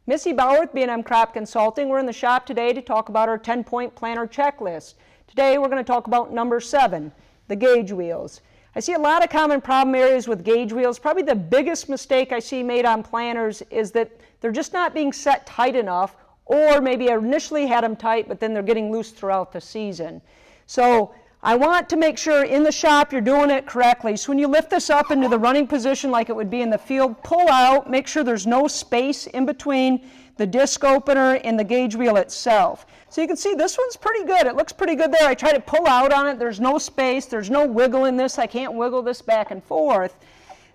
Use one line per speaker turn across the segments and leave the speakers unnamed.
Missy Bauer with B&M Crop Consulting. We're in the shop today to talk about our 10-point planter checklist. Today we're going to talk about number 7, the gauge wheels. I see a lot of common problem areas with gauge wheels. Probably the biggest mistake I see made on planters is that they're just not being set tight enough, or maybe I initially had them tight but then they're getting loose throughout the season. So I want to make sure in the shop you're doing it correctly. So when you lift this up into the running position like it would be in the field, pull out, make sure there's no space in between the disc opener and the gauge wheel itself. So you can see this one's pretty good. It looks pretty good there. I try to pull out on it. There's no space. There's no wiggle in this. I can't wiggle this back and forth.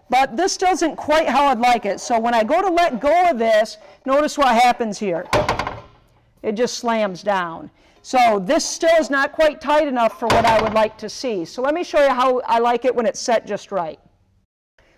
But this still isn't quite how I'd like it. So when I go to let go of this, notice what happens here. It just slams down. So this still is not quite tight enough for what I would like to see. So let me show you how I like it when it's set just right.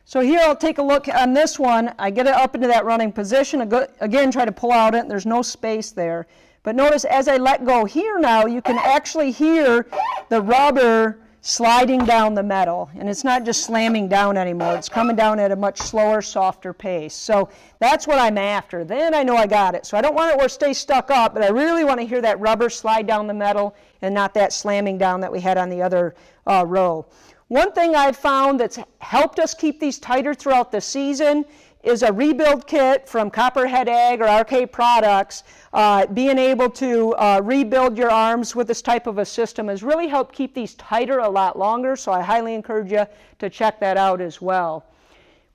So here I'll take a look on this one. I get it up into that running position. Again, try to pull out it. There's no space there. But notice as I let go here now, you can actually hear the rubber sliding down the metal. And it's not just slamming down anymore. It's coming down at a much slower, softer pace. So that's what I'm after. Then I know I got it. So I don't want it where it stays stuck up, but I really want to hear that rubber slide down the metal and not that slamming down that we had on the other row. One thing I've found that's helped us keep these tighter throughout the season is a rebuild kit from Copperhead Ag or RK Products. Being able to rebuild your arms with this type of a system has really helped keep these tighter a lot longer, so I highly encourage you to check that out as well.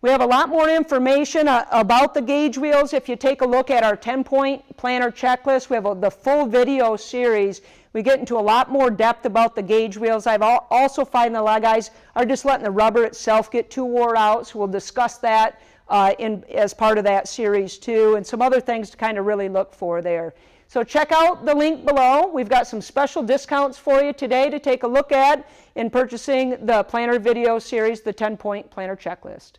We have a lot more information about the gauge wheels. If you take a look at our 10-point planter checklist, we have the full video series. We get into a lot more depth about the gauge wheels. I've also find that a lot of guys are just letting the rubber itself get too wore out, so we'll discuss that as part of that series too, and some other things to kind of really look for there. So check out the link below. We've got some special discounts for you today to take a look at in purchasing the planter video series, the 10-point planter checklist.